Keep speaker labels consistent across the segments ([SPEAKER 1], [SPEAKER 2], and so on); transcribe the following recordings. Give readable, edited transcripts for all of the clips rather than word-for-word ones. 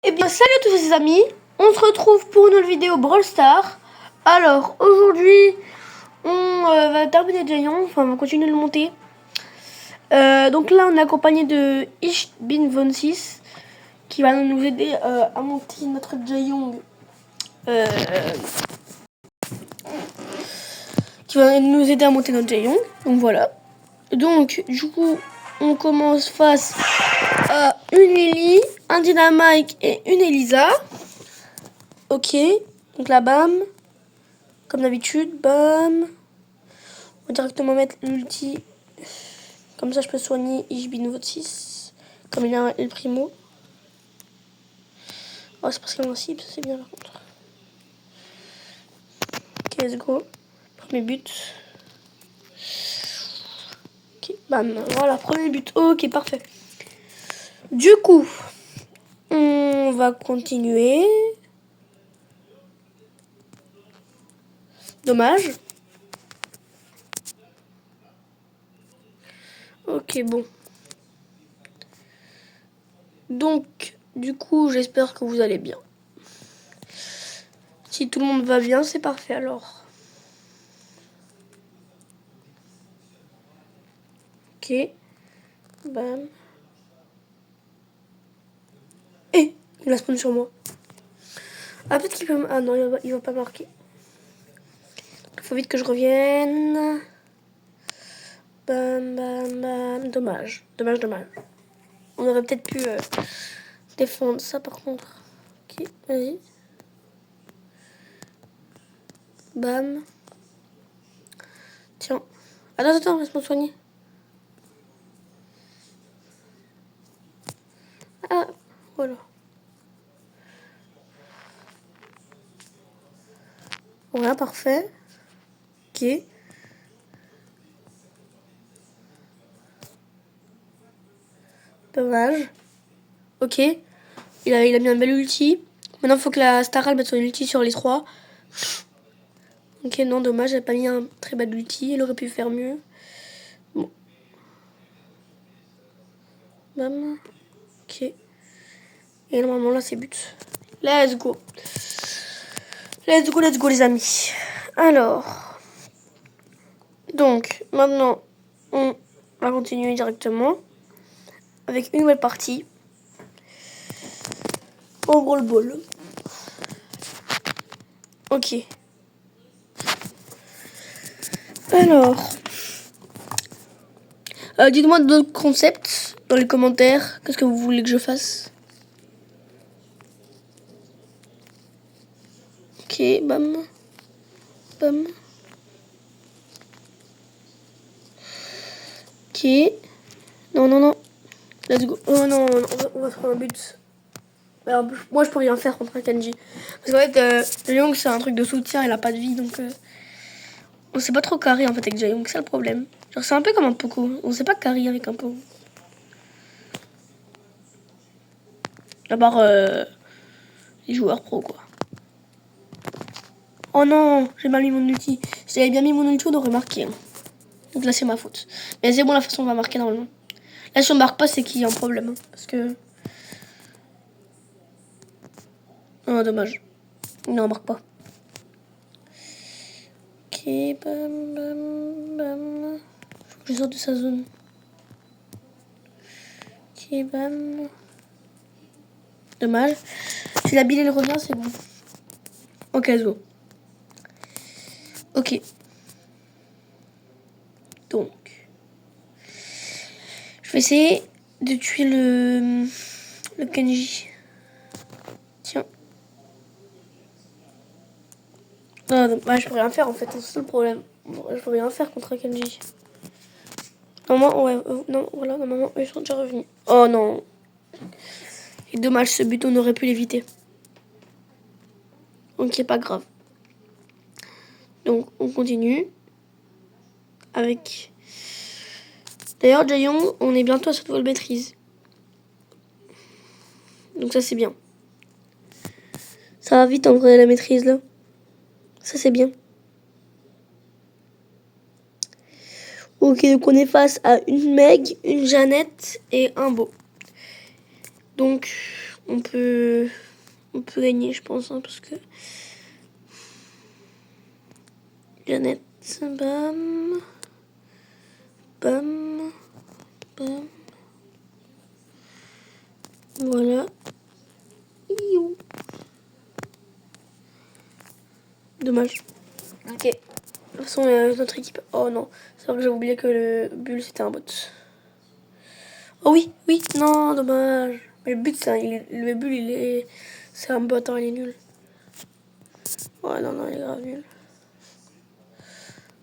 [SPEAKER 1] Et bien salut à tous les amis, on se retrouve pour une nouvelle vidéo Brawl Stars. Alors aujourd'hui on va terminer Giant, enfin on va continuer de le monter. Donc là on est accompagné de Ishbin26 qui va nous aider à monter notre Giant. Qui va nous aider à monter notre Giant. Donc voilà. Donc du coup on commence face à une Lily, un Dynamite et une Elisa. Ok, donc là, bam. Comme d'habitude, bam. On va directement mettre l'ulti. Comme ça, je peux soigner Ishbin26. Comme il a le primo. Oh, c'est parce qu'il est invincible, ça c'est bien par contre. Ok, let's go. Premier but. Ok, bam. Voilà, premier but. Ok, parfait. Du coup, on va continuer. Dommage. Ok, bon. Donc, du coup, j'espère que vous allez bien. Si tout le monde va bien, c'est parfait alors. Ok. Bam. Et il va spawn sur moi. Ah, peut-être qu'il peut... Ah non, il va pas marquer. Il faut vite que je revienne. Bam, bam, bam. Dommage. Dommage, dommage. On aurait peut-être pu défendre ça par contre. Ok, vas-y. Bam. Tiens. Attends, laisse-moi soigner. Ah, voilà. Voilà, parfait. Ok. Dommage. Ok. Il a mis un bel ulti. Maintenant, il faut que la Staral mette son ulti sur les trois. Ok, non, dommage, elle n'a pas mis un très bel ulti. Elle aurait pu faire mieux. Bon. Bam. Ok. Et normalement, là, c'est but. Let's go. Let's go, les amis. Alors. Donc, maintenant, on va continuer directement avec une nouvelle partie. Au Brawl Ball. Ok. Alors. Dites-moi d'autres concepts dans les commentaires. Qu'est-ce que vous voulez que je fasse? Ok, bam. Bam. Ok. Non. Let's go. Oh non, on va se prendre un but. Alors, moi, je peux rien faire contre un Kenji. Parce qu'en fait, Jayong, c'est un truc de soutien, il a pas de vie, donc... on sait pas trop carry, en fait, avec Jayong, c'est le problème. Genre, c'est un peu comme un Poco. On sait pas carry avec un Poco. À part les joueurs pro, quoi. Oh non, j'ai mal mis mon ulti. Si j'avais bien mis mon ulti, on aurait marqué. Hein. Donc là, c'est ma faute. Mais c'est bon, la façon, on va marquer normalement. Là, si on marque pas, c'est qu'il y a un problème. Hein, parce que... Oh, dommage. Non, on marque pas. Ok, bam. Faut que je sorte de sa zone. Ok, bam. Dommage. Si la bille, elle revient, c'est bon. Ok, let's go. Ok. Donc. Je vais essayer de tuer le Kenji. Tiens. Non, bah, je peux rien faire en fait, c'est ça le problème. Je peux rien faire contre un Kenji. Normalement, ouais, non, voilà, normalement, ils sont déjà revenus. Oh non. Et dommage, ce but, on aurait pu l'éviter. Ok, pas grave. Donc, on continue. Avec... D'ailleurs, Jayong, on est bientôt à cette nouvelle maîtrise. Donc ça, c'est bien. Ça va vite, en vrai, la maîtrise, là. Ça, c'est bien. Ok, donc on est face à une Meg, une Jeannette et un Beau. Donc, on peut gagner, je pense, hein, parce que Janet, bam, bam, bam, voilà. Iou. Dommage. Ok. De toute façon, notre équipe. Oh non, c'est vrai que j'ai oublié que le bulle c'était un bot. Oh oui, oui, non, dommage. Mais le but, le bulle, c'est un bot, hein, il est nul. Ouais, non, il est grave nul.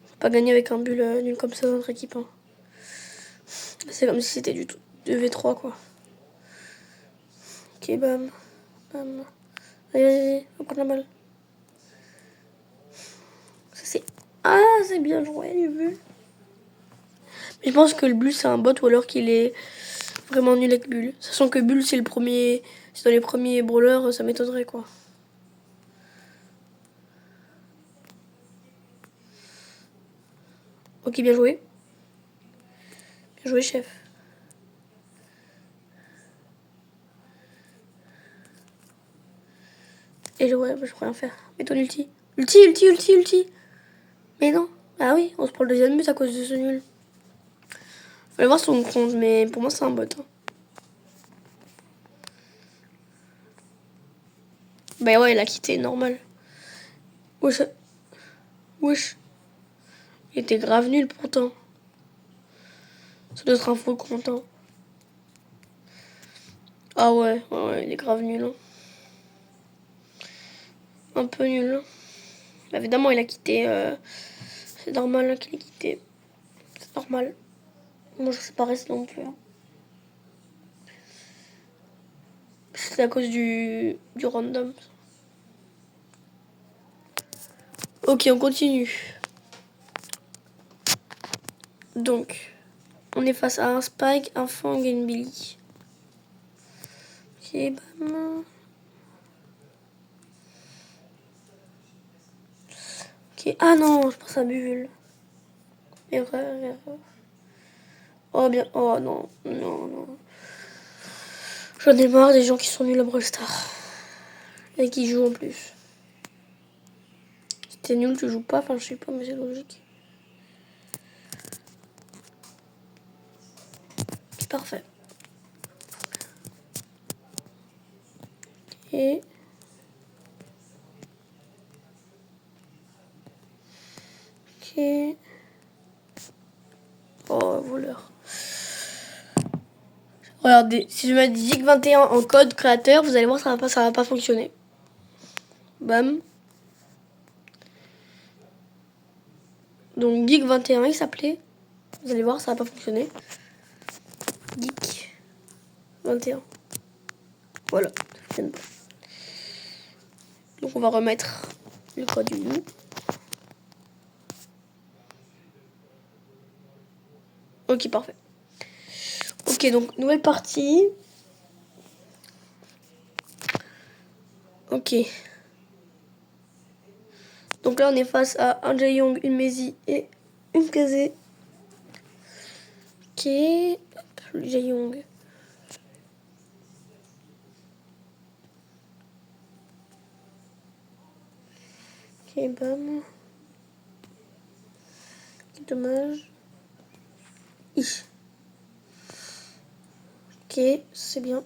[SPEAKER 1] Faut pas gagner avec un bulle nul comme ça dans notre équipe. Hein. C'est comme si c'était du tout 2v3 quoi. Ok, bam, bam. Allez, on va prendre la balle. Ça c'est. Ah, c'est bien joué, le bulle. Mais je pense que le bulle c'est un bot ou alors qu'il est vraiment nul avec bulle. Sachant que bulle c'est le premier. C'est dans les premiers brawlers, ça m'étonnerait quoi. Ok, bien joué. Bien joué, chef. Et ouais, je peux rien faire. Mets ton ulti. Ulti. Mais non. Ah oui, on se prend le deuxième but à cause de ce nul. Faut voir son compte, mais pour moi c'est un bot. Hein. Bah ouais, il a quitté, normal. Wesh. Wesh. Il était grave nul pourtant. Ça doit être un faux compte. Hein. Ah ouais, il est grave nul. Hein. Un peu nul. Hein. Évidemment, il a quitté. C'est normal hein, qu'il ait quitté. C'est normal. Moi, je sais pas rester non plus. Hein. C'est à cause du random. Ok, on continue. Donc, on est face à un Spike, un Fang et une Billy. Ok, bam. Ok, ah non, je pense à Bulle. Erreur. Oh bien, oh non. J'en ai marre des gens qui sont nuls à Brawl Stars. Et qui jouent en plus. Si t'es nul, tu joues pas, enfin je sais pas, mais c'est logique. C'est parfait. Et... Ok. Oh, voleur. Regardez, si je mets Zik21 en code créateur, vous allez voir, ça va pas fonctionner. Bam. Donc Geek21 il s'appelait. Vous allez voir, ça va pas fonctionner. Geek21. Voilà, ça fonctionne pas. Donc on va remettre le code du loup. Ok, parfait. Ok, donc nouvelle partie. Ok. Donc là on est face à un Jaeyong, une Maisie et une Kazé. Ok. Hop, le Jaeyong. Ok, bam. Dommage. Ok, c'est bien.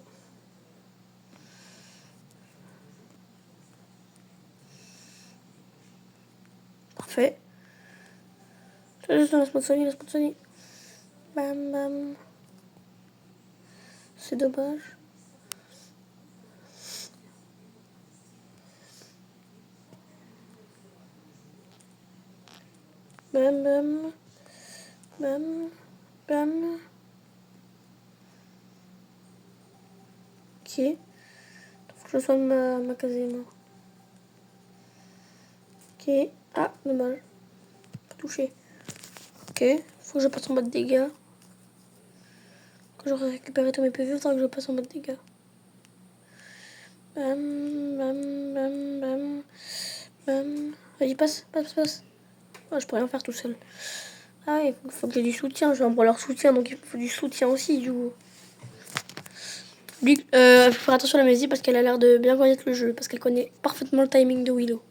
[SPEAKER 1] Parfait. Laisse-moi Sony. Bam, bam. C'est dommage. Bam, bam. Bam, bam. Ok. Faut que je soigne ma caserne. Ok. Ah, dommage. Pas touché. Ok. Faut que je passe en bas de dégâts. Quand j'aurai récupéré tous mes PV, il faudra que je passe en bas de dégâts. Bam, bam, bam, bam. Bam. Vas-y, passe. Oh, je peux rien faire tout seul. Ah, il faut que j'ai du soutien. Je vais en prendre leur soutien, donc il faut du soutien aussi, du coup. Lui, faut faire attention à la Maisie parce qu'elle a l'air de bien connaître le jeu. Parce qu'elle connaît parfaitement le timing de Willow.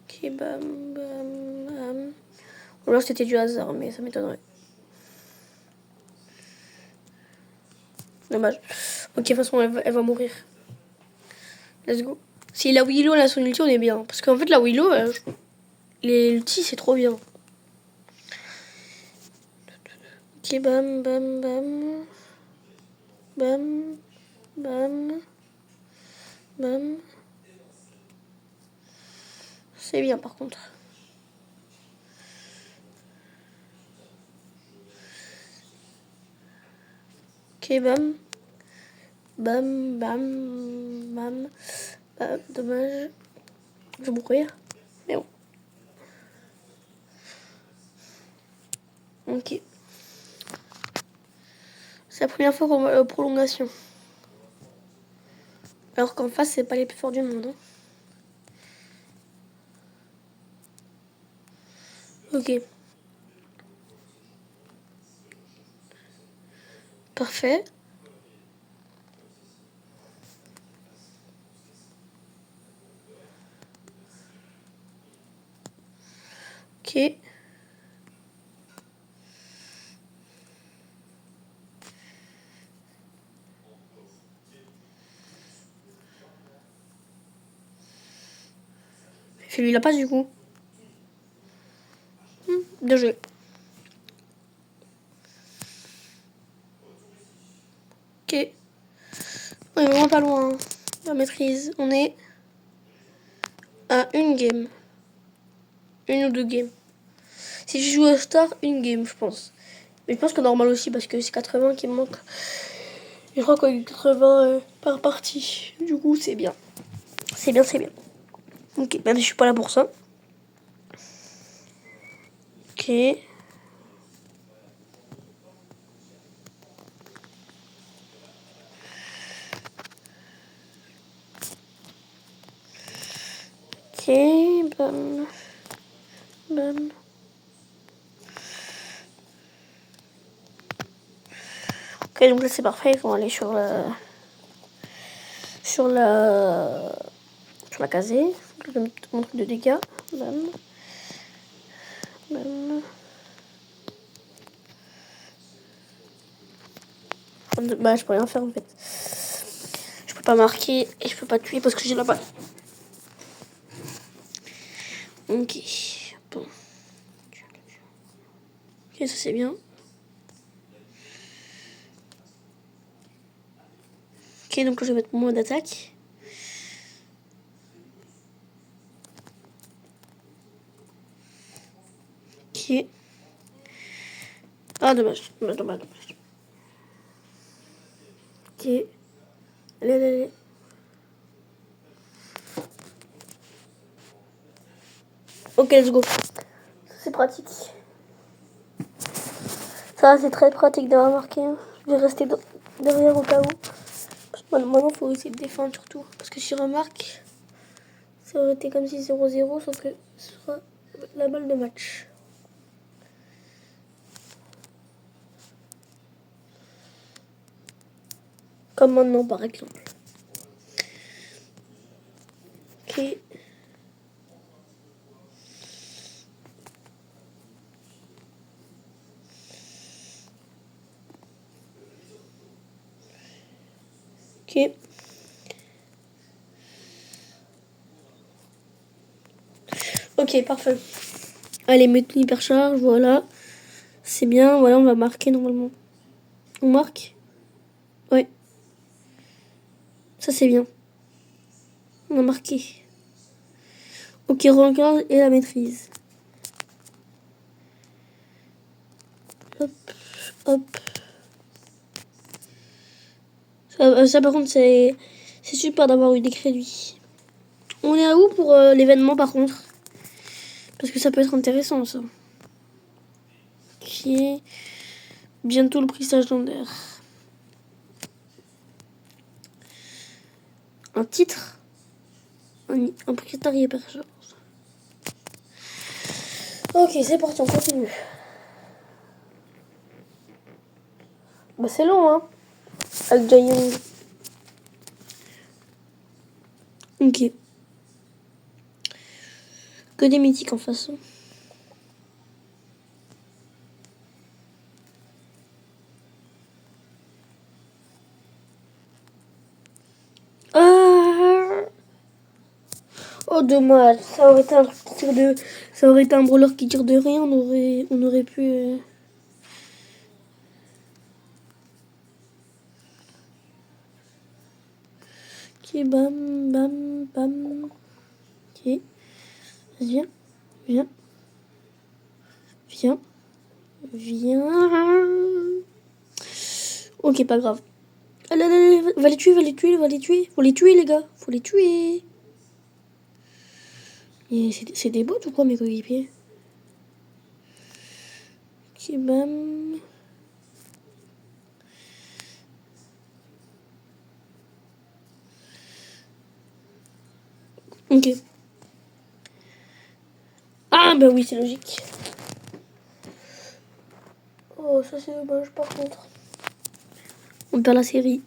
[SPEAKER 1] Ok, bam, bam, bam. Ou alors c'était du hasard, mais ça m'étonnerait. Dommage. Ok, de toute façon, elle va mourir. Let's go. Si la Willow, elle a son ulti, on est bien. Parce qu'en fait, la Willow, l'ulti, c'est trop bien. Ok, bam, bam, bam. Bam, bam, bam. C'est bien, par contre. Ok, bam. Bam, bam, bam. Dommage. Je vais mourir. Mais bon. Ok. C'est la première fois qu'on va à prolongation. Alors qu'en face, c'est pas les plus forts du monde. Hein. Ok. Parfait. Ok. Fais-lui la passe du coup. Bien joué. Ok. On est vraiment pas loin. Hein. La maîtrise. On est à une game. Une ou deux games. Si je joue au Star, une game, je pense. Mais je pense que normal aussi parce que c'est 80 qui me manque. Je crois qu'on a eu 80 par partie. Du coup, c'est bien. C'est bien, c'est bien. Ok, même si je suis pas là pour ça. Ok. Ok, bam. Bam. Ok, donc là c'est parfait. Ils vont aller sur la. Sur la. Sur la casée. Mon truc de dégâts. Bam. Bam. Bah, je peux rien faire en fait. Je peux pas marquer et je peux pas tuer parce que j'ai la balle. Ok. Bon. Ok, ça c'est bien. Ok, donc là je vais mettre mon mode d'attaque. Ok. Ah, dommage. Dommage. Ok. Allez. Ok, let's go. C'est pratique. Ça, c'est très pratique d'avoir marqué. Hein. Je vais rester derrière au cas où. Maintenant, il faut essayer de défendre surtout. Parce que si je remarque, ça aurait été comme si 0-0, sauf que ce sera la balle de match. Comme maintenant, par exemple. Ok. Ok. Ok, parfait. Allez, maintenant hypercharge, voilà. C'est bien, voilà, on va marquer normalement. On marque? Ouais. Ça, c'est bien. On a marqué. Ok, regarde et la maîtrise. Hop, hop. Ça par contre, c'est super d'avoir eu des crédits. On est à où pour l'événement, par contre? Parce que ça peut être intéressant, ça. Ok. Bientôt le prix légendaire. Un titre? Un prix hyper charge. Ok, c'est parti, on continue. Bah, c'est long, hein. avec Jae-young. Ok. Que des mythiques en face. Ah oh dommage, ça aurait été un truc qui tire de, ça aurait été un brawler qui tire de rien, on aurait pu. Ok, bam, bam, bam. Ok, viens, viens, viens, viens. Ok, pas grave. Allez, allez, allez, va les tuer, va les tuer, va les tuer. Faut les tuer les gars, faut les tuer. C'est des bots ou quoi mes coéquipiers? Ok, bam. Ok. Ah bah oui, c'est logique. Oh, ça c'est dommage par contre. On perd la série.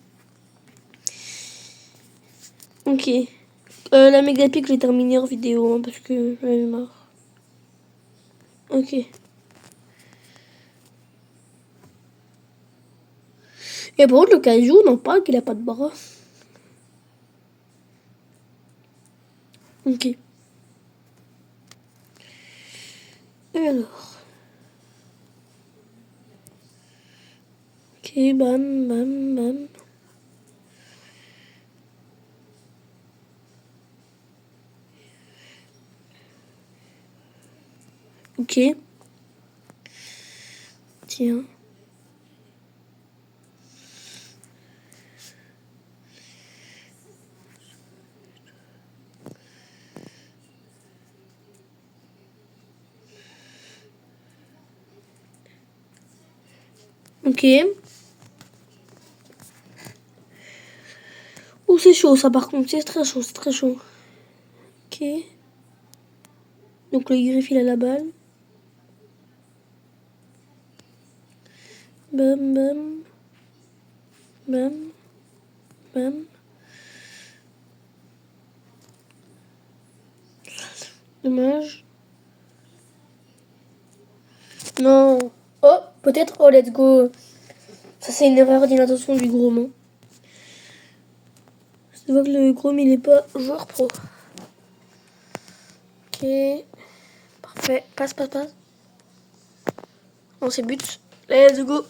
[SPEAKER 1] Ok. La méga pique, je l'ai terminée en vidéo hein, parce que j'en avais marre. Ok. Et par contre, le Kaiju, on en parle qu'il a pas de bras. Ok. Et alors? Ok, bam, bam, bam. Ok. Tiens. Ok. Oh, c'est chaud ça par contre, c'est très chaud, c'est très chaud. Ok. Donc le griffe il a la balle. Bam, bam. Bam. Bam. Dommage. Non. Oh, peut-être. Oh, let's go. Ça, c'est une erreur d'inattention du gros mot. Je vois que le gros, mais il est pas joueur pro. Ok. Parfait. Passe, passe, passe. Non, c'est but. Let's go.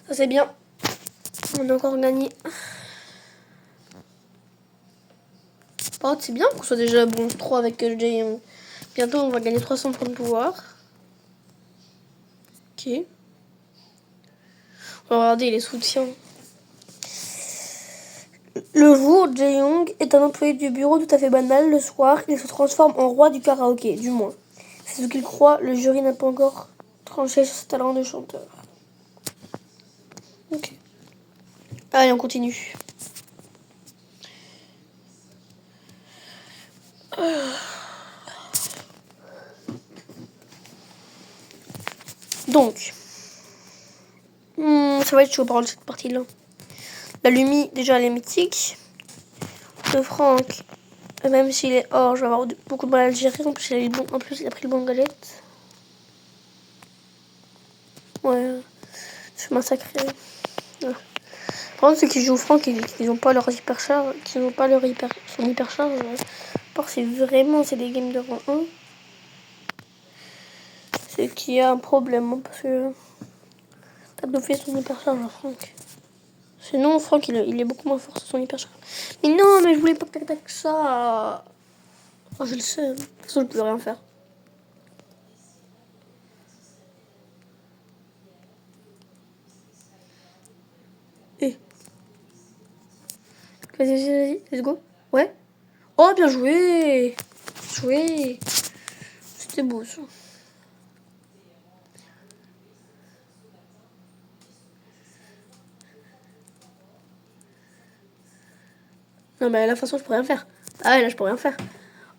[SPEAKER 1] Ça, c'est bien. On a encore gagné. Par contre, c'est bien qu'on soit déjà bon 3 avec Jae-young. Bientôt, on va gagner 300 points de pouvoir. Ok. On va regarder les soutiens. Le jour, Jae-young est un employé du bureau tout à fait banal. Le soir, il se transforme en roi du karaoké, du moins. C'est ce qu'il croit. Le jury n'a pas encore tranché sur ce talent de chanteur. Ok. Allez, on continue. Donc, ça va être chaud par cette partie-là. La Lumi, déjà, elle est mythique. Le Franck, même s'il est hors, je vais avoir beaucoup de mal à le gérer. En plus, il a pris le bon galette. Ouais, je suis massacré. Ouais. Par contre, ceux qui jouent Franck, ils n'ont pas leur hypercharge, qui n'ont pas son hypercharge. C'est vraiment, c'est des games de rang 1. C'est qu'il y a un problème, hein, parce que t'as bluffé son hypercharge à Franck. Sinon, Franck, il est beaucoup moins fort sur son hypercharge. Mais non, mais je voulais pas que t'attaques ça. Oh, je le sais. De toute façon, je peux rien faire. Eh. Vas-y, let's go. Ouais. Oh, bien joué. Joué. C'était beau, ça. Non, mais là, de toute façon, je peux rien faire. Ah ouais, là, je peux rien faire.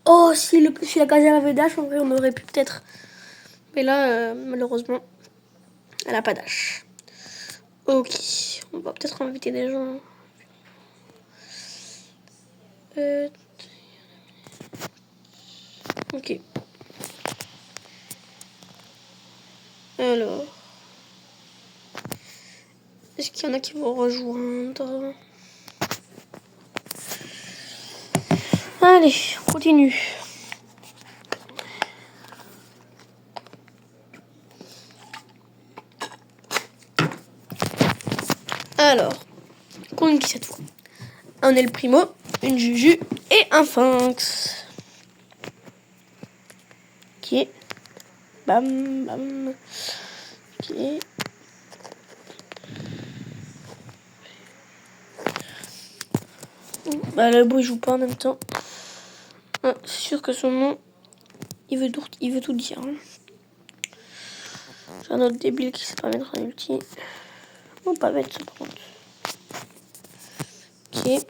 [SPEAKER 1] Oh, si la casière avait dash, en vrai, on aurait pu peut-être. Mais là, malheureusement, elle a pas dash. Ok, on va peut-être inviter des gens. Ok. Alors, est-ce qu'il y en a qui vont rejoindre? Allez, on continue. Alors, qu'on qui cette fois? Un El Primo, une Juju et un Phinx. Ok. Bam, bam. Ok. Bah, le bruit joue pas en même temps. Ah, c'est sûr que son nom, il veut tout dire. Hein. J'ai un autre débile qui sait pas mettre un ulti. Non, pas bête ça par contre. Ok.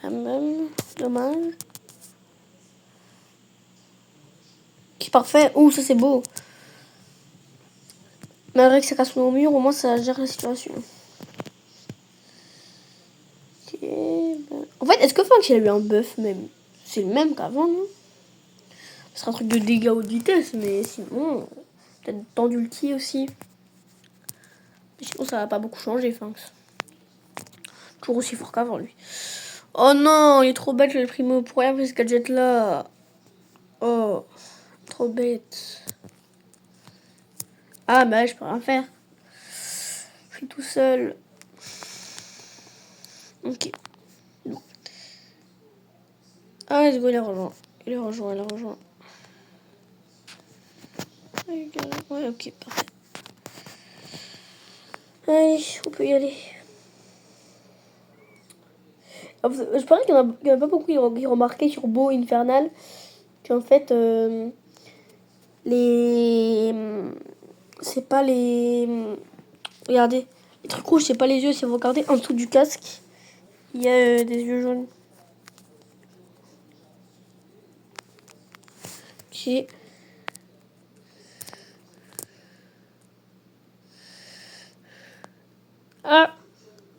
[SPEAKER 1] Bam, bam. Dommage. Ok, parfait. Ouh, ça c'est beau. Malgré que ça casse au mur, au moins ça gère la situation. Ok. Ben... En fait, est-ce que Fox il a eu un buff même? C'est le même qu'avant, non? Ce sera un truc de dégâts ou de vitesse, mais sinon, peut-être temps d'ulti aussi. Mais sinon, ça va pas beaucoup changer, Fox. Toujours aussi fort qu'avant, lui. Oh non, il est trop bête le primo. Pourquoi il a pris ce gadget là? Oh, trop bête. Ah bah je peux rien faire. Je suis tout seul. Ok. Bon. Ah let's go, il a rejoint. Il a rejoint. Ouais, ok, parfait. Allez, on peut y aller. Je parie qu'il y en a pas beaucoup qui remarquaient sur Beau Infernal qu'en fait, les. C'est pas les. Regardez, les trucs rouges, c'est pas les yeux, c'est vous regardez en dessous du casque. Il y a des yeux jaunes. Ok. Ah,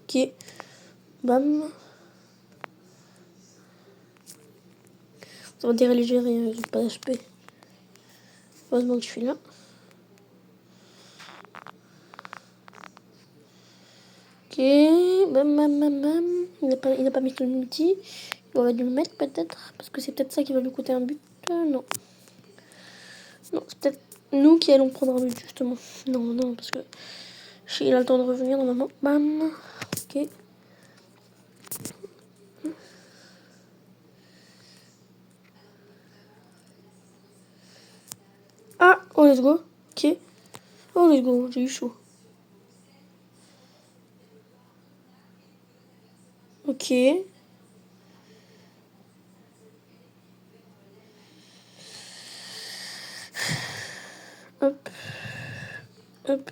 [SPEAKER 1] ok. Bam. Ça va enterrer les gérés, j'ai pas d'HP. Heureusement que je suis là. Ok, bam, bam, bam, bam. Il n'a pas mis son multi. Il aurait dû le mettre peut-être. Parce que c'est peut-être ça qui va lui coûter un but. Non. Non, c'est peut-être nous qui allons prendre un but justement. Non, parce que il a le temps de revenir normalement. Bam. Ok. Ah, oh let's go. Ok. Oh let's go, j'ai eu chaud. Ok. Hop. Hop.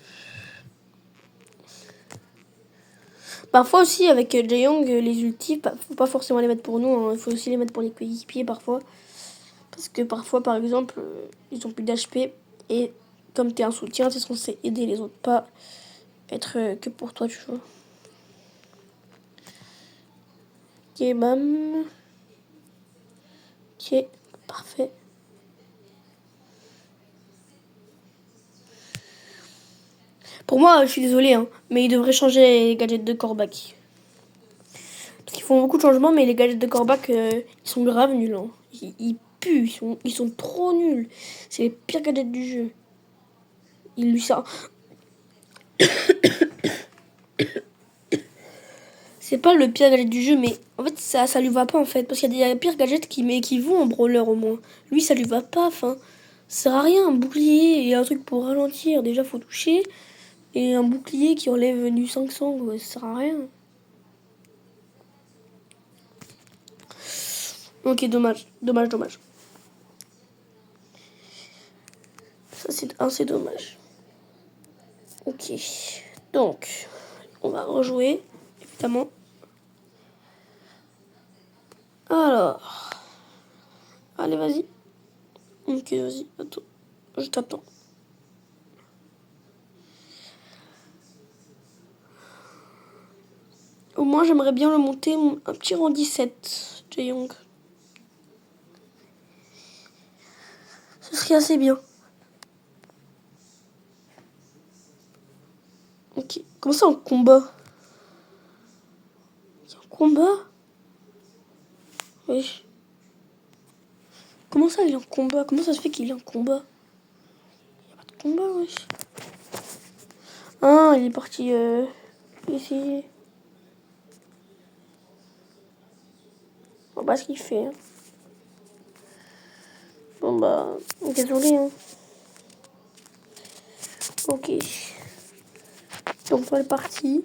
[SPEAKER 1] Parfois aussi avec Jaeyong, les ultis, faut pas forcément les mettre pour nous, hein. Il faut aussi les mettre pour les coéquipiers parfois. Parce que parfois, par exemple, ils ont plus d'HP et comme t'es un soutien, t'es censé aider les autres, pas être que pour toi, tu vois. Ok, bam. Ok, parfait. Pour moi, je suis désolée, hein, mais ils devraient changer les gadgets de Kor'bak. Parce qu'ils font beaucoup de changements, mais les gadgets de Kor'bak, ils sont grave nuls. Hein. Ils puent, ils sont trop nuls. C'est les pires gadgets du jeu. Il lui ça. C'est pas le pire gadget du jeu, mais en fait, ça lui va pas en fait. Parce qu'il y a des pires gadgets qui vont en brawler au moins. Lui, ça lui va pas. Enfin, ça sert à rien. Un bouclier et un truc pour ralentir. Déjà, faut toucher. Et un bouclier qui enlève du 500, ouais, ça sert à rien. Ok, dommage. Ça, c'est assez dommage. Ok. Donc, on va rejouer, évidemment. Alors. Alors. Allez, vas-y. Ok, vas-y. Attends. Je t'attends. Au moins, j'aimerais bien le monter un petit rang 17, Jae-young. Ce serait assez bien. Ok. Comment ça, en combat? Il y a un combat? Oui. Comment ça, il est en combat? Comment ça se fait qu'il est en combat? Il n'y a pas de combat, wesh. Ah, il est parti ici. On voit pas ce qu'il fait. Hein. Bon, bah, désolé. Hein. Ok. Donc, on est parti.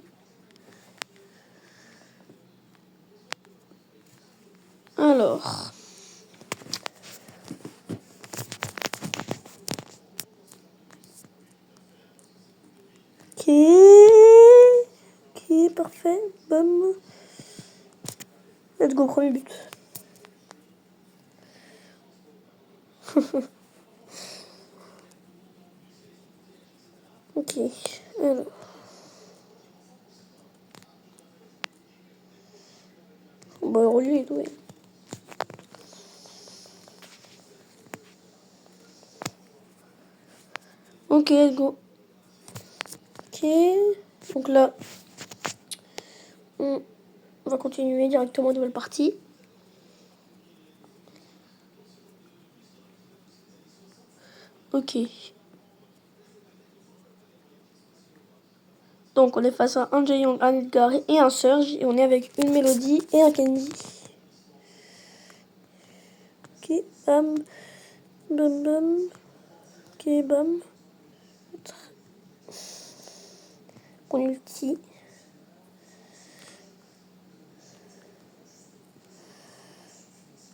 [SPEAKER 1] Alors. Ok. Ok, parfait. Bam. Let's go, premier but. Ok. Alors. Bah, lui, il est doué. Ok, let's go. Ok. Donc là, on va continuer directement une nouvelle partie. Ok. Donc on est face à un Jae-young, un Edgar et un Surge. Et on est avec une Mélodie et un Kenji. Ok, bam. Bam bam. Ok, bam. On ulti.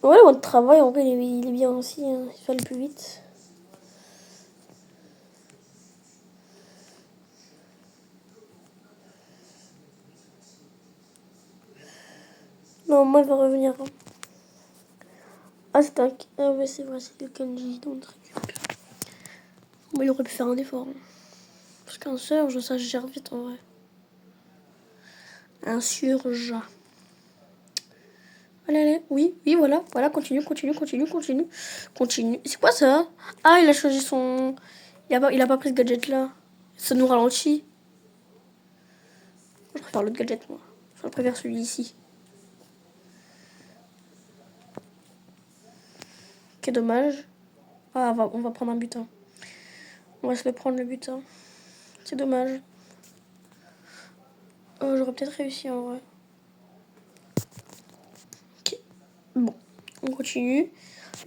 [SPEAKER 1] Ouais, le mode travail, en vrai, il est bien aussi. Hein. Il fait le plus vite. Non, moi, il va revenir. Hein. Ah, c'est un... Ah ouais, c'est vrai, c'est le Kenji. Donc, bon, il aurait pu faire un effort. Hein. Parce qu'un Surge, ça gère vite, en vrai. Un Surge. Allez, allez. Oui, oui, voilà. Voilà, continue, continue, continue, continue. Continue. C'est quoi, ça? Ah, il a changé son... Il a pas pris ce gadget-là. Ça nous ralentit. Je préfère l'autre gadget, moi. Je préfère celui-ci. Ok, dommage. Ah, on va prendre un butin. On va se le prendre, le butin. C'est dommage. J'aurais peut-être réussi, en vrai. Ok. Bon, on continue.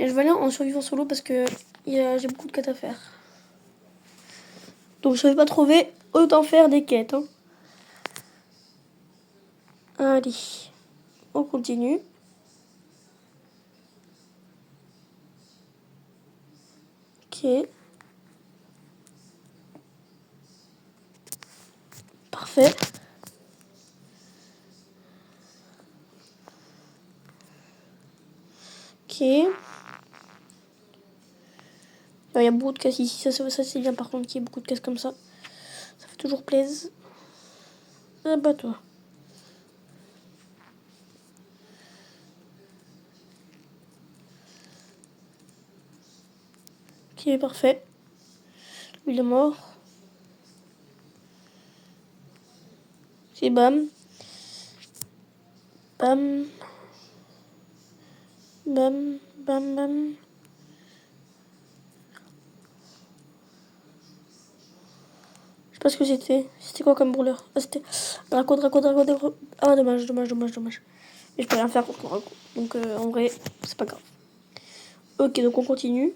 [SPEAKER 1] Et je vais aller en survivant solo parce que j'ai beaucoup de quêtes à faire. Donc, je ne vais pas trouver, autant faire des quêtes. Hein. Allez, on continue. Ok. Parfait. Ok. Il y a beaucoup de caisses ici. Ça c'est bien par contre qu'il y ait beaucoup de caisses comme ça. Ça fait toujours plaisir. Ah bah toi. Ok, parfait. Il est mort. Ok, bam. Bam. Bam. Bam, bam. Je sais pas ce que c'était. C'était quoi comme brûleur? Ah, c'était Draco. Ah, dommage. Mais je peux rien faire contre Draco. Donc, en vrai, c'est pas grave. Ok, donc on continue.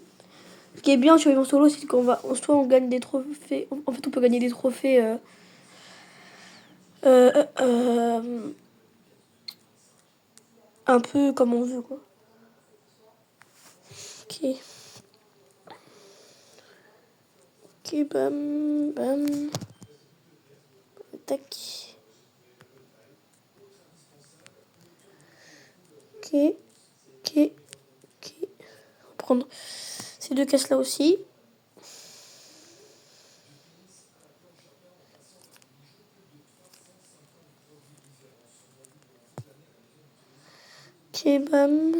[SPEAKER 1] Ce qui est bien sur les solo, c'est soit on gagne des trophées. En fait, on peut gagner des trophées. Un peu comme on veut, quoi. Ok. Ok, bam, bam. Tac. Ok. caisses là aussi. Ok, bam,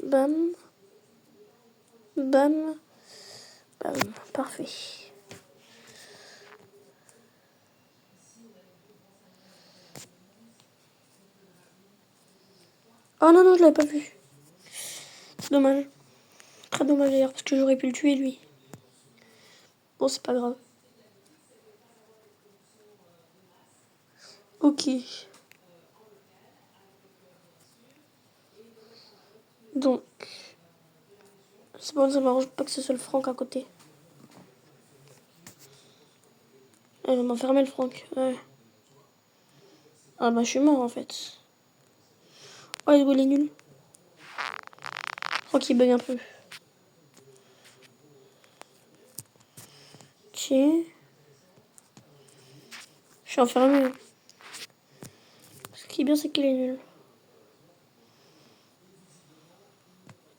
[SPEAKER 1] bam, bam, bam. Parfait. Oh non, non, je l'avais pas vu. C'est dommage. Très dommage d'ailleurs, parce que j'aurais pu le tuer lui. Bon, c'est pas grave. Ok. Donc, c'est bon, ça m'arrange pas que ce soit le Franck à côté. Elle va m'enfermer le Franck. Ouais. Ah bah, je suis mort en fait. Oh, il est nul. Je crois qu'il bug un peu. Ok. Je suis enfermé. Ce qui est bien, c'est qu'il est nul.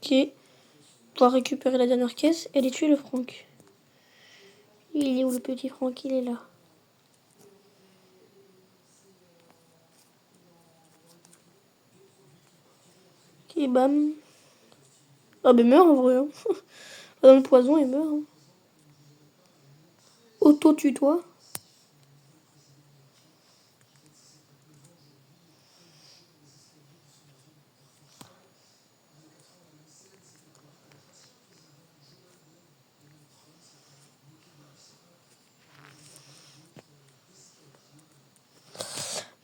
[SPEAKER 1] Ok. On doit récupérer la dernière caisse et aller tuer le Franck. Il est où le petit Franck? Il est là. Ok, bam. Ah bah meurs en vrai. Hein. Dans le poison, il meurt. Hein. Auto-tue-toi.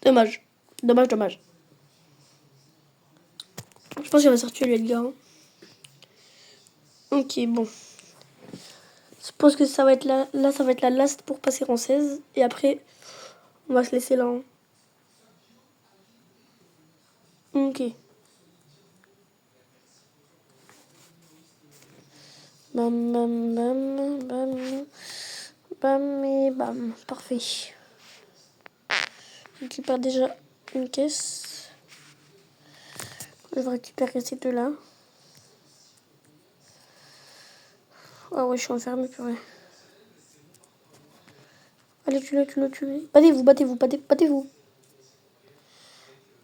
[SPEAKER 1] Dommage. Dommage, dommage. Je pense qu'il va se retuer, lui, Edgar. Hein. Ok, bon. Je pense que ça va être là, ça va être la last pour passer en 16. Et après, on va se laisser là. Hein. Ok. Bam, bam, bam, bam. Bam et bam. Parfait. Je récupère déjà une caisse. Je vais récupérer ces deux-là. Ah ouais, je suis enfermé, purée. Allez, tue-le. Battez-vous, battez-vous, battez-vous.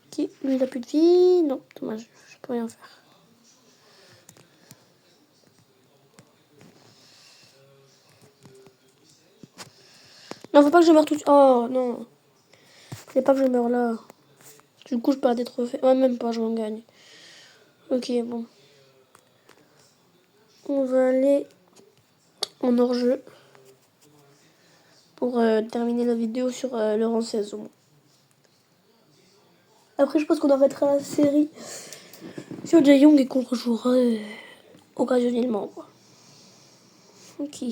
[SPEAKER 1] Ok, lui, il a plus de vie. Non, dommage, je peux rien faire. Non, faut pas que je meure tout de suite. Oh, non. Faut pas que je meure là. Du coup, je perds des trophées. Ouais, même pas, je m'en gagne. Ok, bon. On va aller en hors-jeu pour terminer la vidéo sur le rang 16 au moins. Après, je pense qu'on arrêtera la série sur Jae Young et qu'on rejouera occasionnellement, quoi. Ok.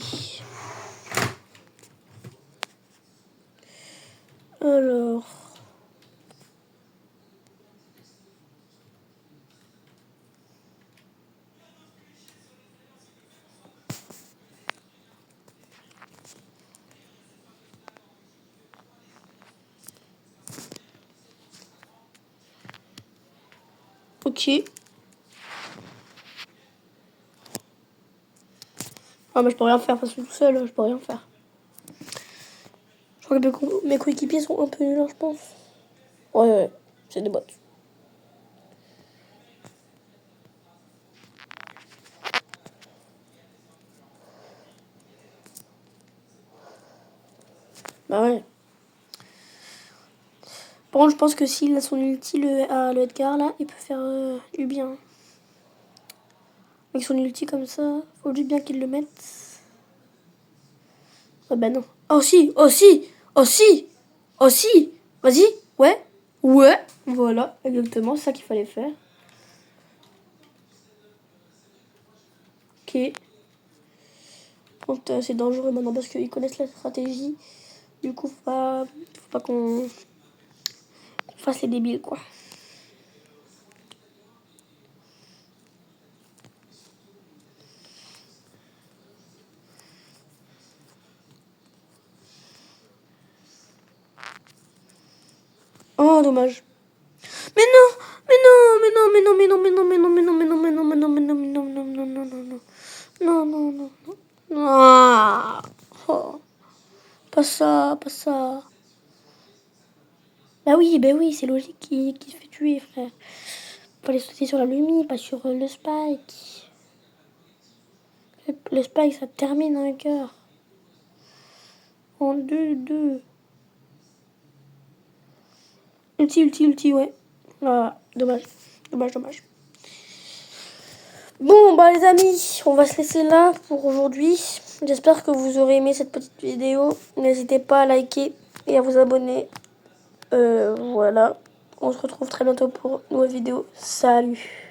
[SPEAKER 1] Alors. Ok. Ah, mais je peux rien faire parce que tout seul, je peux rien faire. Je crois que mes coéquipiers sont un peu nuls, je pense. Ouais, c'est des bots. Bah ouais. Par contre, je pense que s'il a son ulti, le Edgar, là, il peut faire du bien. Avec son ulti comme ça, faut juste bien qu'il le mette. Ah bah non. Oh si, oh si, oh si, oh si. Vas-y, ouais, ouais. Voilà, exactement, c'est ça qu'il fallait faire. Ok. C'est dangereux maintenant parce qu'ils connaissent la stratégie. Du coup, faut pas qu'on fasse les débiles, quoi. Oh, dommage. Mais non, mais non, mais non, mais non, mais non, mais non, mais non, mais non, mais non, mais non, mais non, mais non, mais non, mais non, mais non, mais non, Non, non, non, non. Ah. Oh. Pas ça, pas ça. Bah oui, c'est logique qu'il se fait tuer, frère. Fallait sauter sur la Lumi, pas sur le Spike. Le Spike, ça termine un cœur. En 2-2. Ulti, ouais. Ah, dommage. Dommage. Bon, bah les amis, on va se laisser là pour aujourd'hui. J'espère que vous aurez aimé cette petite vidéo. N'hésitez pas à liker et à vous abonner. Voilà. On se retrouve très bientôt pour une nouvelle vidéo. Salut!